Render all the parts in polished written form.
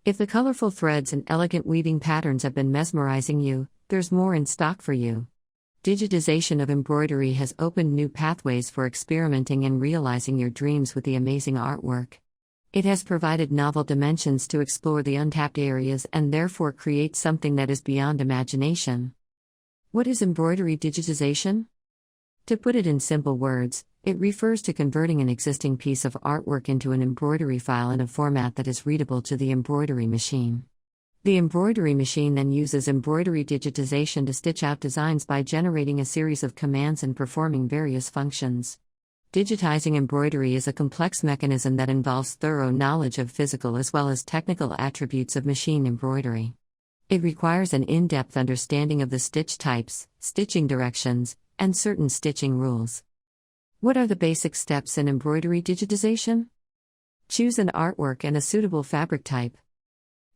If the colorful threads and elegant weaving patterns have been mesmerizing you, there's more in stock for you. Digitization of embroidery has opened new pathways for experimenting and realizing your dreams with the amazing artwork. It has provided novel dimensions to explore the untapped areas and therefore create something that is beyond imagination. What is embroidery digitization? To put it in simple words, it refers to converting an existing piece of artwork into an embroidery file in a format that is readable to the embroidery machine. The embroidery machine then uses embroidery digitization to stitch out designs by generating a series of commands and performing various functions. Digitizing embroidery is a complex mechanism that involves thorough knowledge of physical as well as technical attributes of machine embroidery. It requires an in-depth understanding of the stitch types, stitching directions, and certain stitching rules. What are the basic steps in embroidery digitization? Choose an artwork and a suitable fabric type.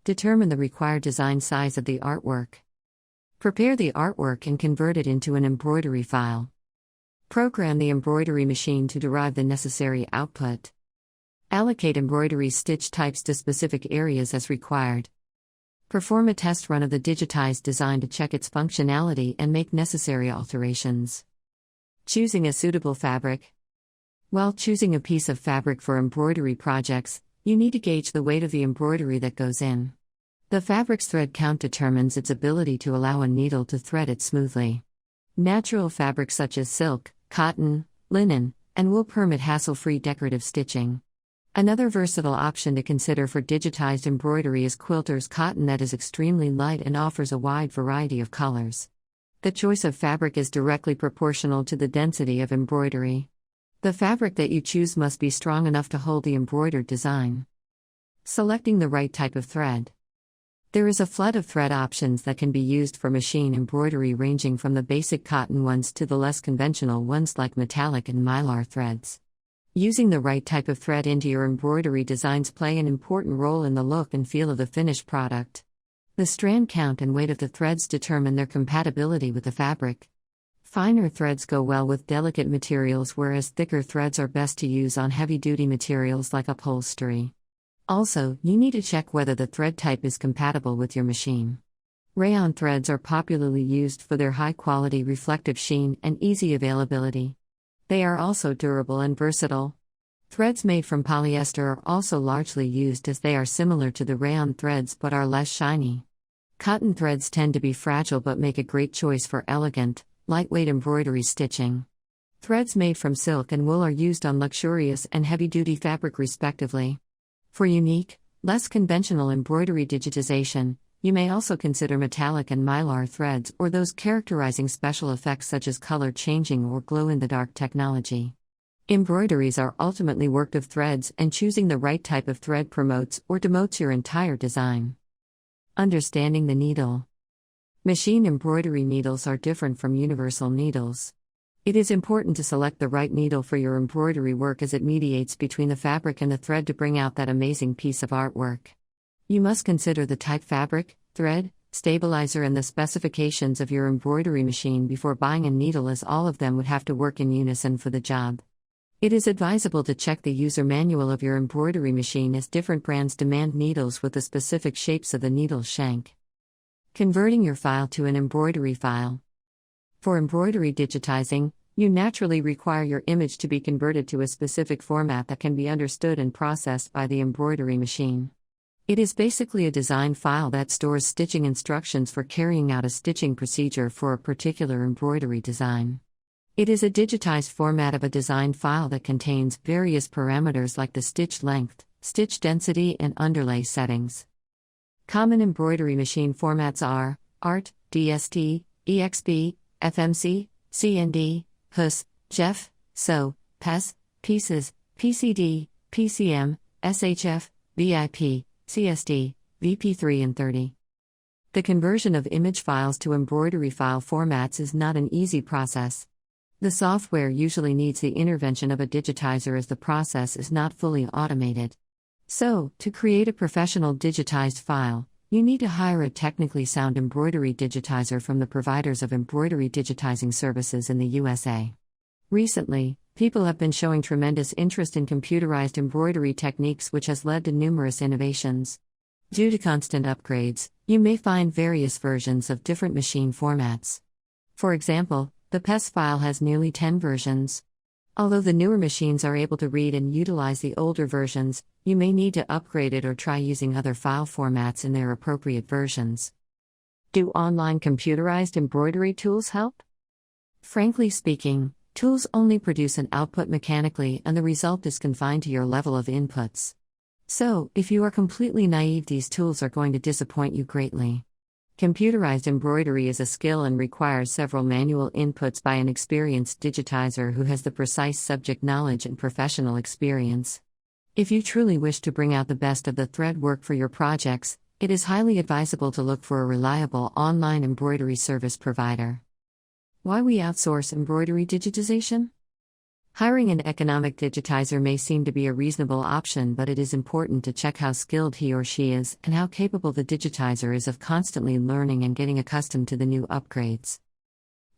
Determine the required design size of the artwork. Prepare the artwork and convert it into an embroidery file. Program the embroidery machine to derive the necessary output. Allocate embroidery stitch types to specific areas as required. Perform a test run of the digitized design to check its functionality and make necessary alterations. Choosing a suitable fabric. While choosing a piece of fabric for embroidery projects, you need to gauge the weight of the embroidery that goes in. The fabric's thread count determines its ability to allow a needle to thread it smoothly. Natural fabrics such as silk, cotton, linen, and wool permit hassle-free decorative stitching. Another versatile option to consider for digitized embroidery is quilter's cotton that is extremely light and offers a wide variety of colors. The choice of fabric is directly proportional to the density of embroidery. The fabric that you choose must be strong enough to hold the embroidered design. Selecting the right type of thread. There is a flood of thread options that can be used for machine embroidery, ranging from the basic cotton ones to the less conventional ones like metallic and mylar threads. Using the right type of thread into your embroidery designs play an important role in the look and feel of the finished product. The strand count and weight of the threads determine their compatibility with the fabric. Finer threads go well with delicate materials, whereas thicker threads are best to use on heavy-duty materials like upholstery. Also, you need to check whether the thread type is compatible with your machine. Rayon threads are popularly used for their high-quality reflective sheen and easy availability. They are also durable and versatile. Threads made from polyester are also largely used as they are similar to the rayon threads but are less shiny. Cotton threads tend to be fragile but make a great choice for elegant, lightweight embroidery stitching. Threads made from silk and wool are used on luxurious and heavy-duty fabric respectively. For unique, less conventional embroidery digitization, you may also consider metallic and mylar threads or those characterizing special effects such as color changing or glow-in-the-dark technology. Embroideries are ultimately work of threads, and choosing the right type of thread promotes or demotes your entire design. Understanding the needle. Machine embroidery needles are different from universal needles. It is important to select the right needle for your embroidery work as it mediates between the fabric and the thread to bring out that amazing piece of artwork. You must consider the type fabric, thread, stabilizer and the specifications of your embroidery machine before buying a needle, as all of them would have to work in unison for the job. It is advisable to check the user manual of your embroidery machine, as different brands demand needles with the specific shapes of the needle shank. Converting your file to an embroidery file. For embroidery digitizing, you naturally require your image to be converted to a specific format that can be understood and processed by the embroidery machine. It is basically a design file that stores stitching instructions for carrying out a stitching procedure for a particular embroidery design. It is a digitized format of a design file that contains various parameters like the stitch length, stitch density, and underlay settings. Common embroidery machine formats are ART, DST, EXP, FMC, CND, HUS, JEF, SO, PES, Pieces, PCD, PCM, SHF, VIP, CSD, VP3 and 30. The conversion of image files to embroidery file formats is not an easy process. The software usually needs the intervention of a digitizer as the process is not fully automated. So, to create a professional digitized file, you need to hire a technically sound embroidery digitizer from the providers of embroidery digitizing services in the USA. Recently, people have been showing tremendous interest in computerized embroidery techniques, which has led to numerous innovations. Due to constant upgrades, you may find various versions of different machine formats. For example, the PES file has nearly 10 versions. Although the newer machines are able to read and utilize the older versions, you may need to upgrade it or try using other file formats in their appropriate versions. Do online computerized embroidery tools help? Frankly speaking, tools only produce an output mechanically, and the result is confined to your level of inputs. So, if you are completely naive, these tools are going to disappoint you greatly. Computerized embroidery is a skill and requires several manual inputs by an experienced digitizer who has the precise subject knowledge and professional experience. If you truly wish to bring out the best of the thread work for your projects, it is highly advisable to look for a reliable online embroidery service provider. Why we outsource embroidery digitization? Hiring an economic digitizer may seem to be a reasonable option, but it is important to check how skilled he or she is and how capable the digitizer is of constantly learning and getting accustomed to the new upgrades.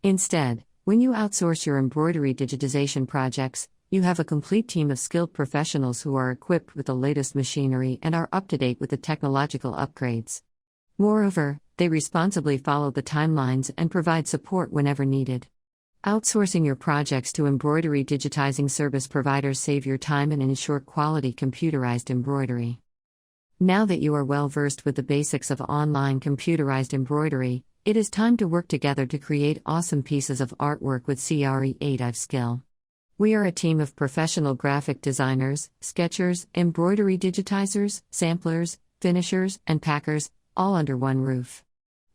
Instead, when you outsource your embroidery digitization projects, you have a complete team of skilled professionals who are equipped with the latest machinery and are up to date with the technological upgrades. Moreover, they responsibly follow the timelines and provide support whenever needed. Outsourcing your projects to embroidery digitizing service providers save your time and ensure quality computerized embroidery. Now that you are well versed with the basics of online computerized embroidery, it is time to work together to create awesome pieces of artwork with Cre8iveskill. We are a team of professional graphic designers, sketchers, embroidery digitizers, samplers, finishers, and packers, all under one roof.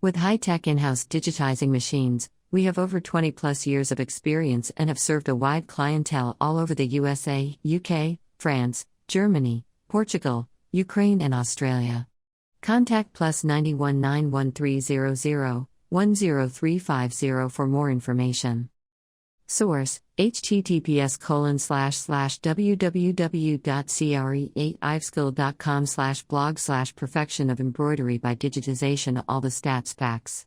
With high-tech in-house digitizing machines, we have over 20+ years of experience and have served a wide clientele all over the USA, UK, France, Germany, Portugal, Ukraine, and Australia. Contact +91 91300 10350 for more information. Source: https://www.cre8iveskill.com/blog/perfection of embroidery by digitization. All the stats facts.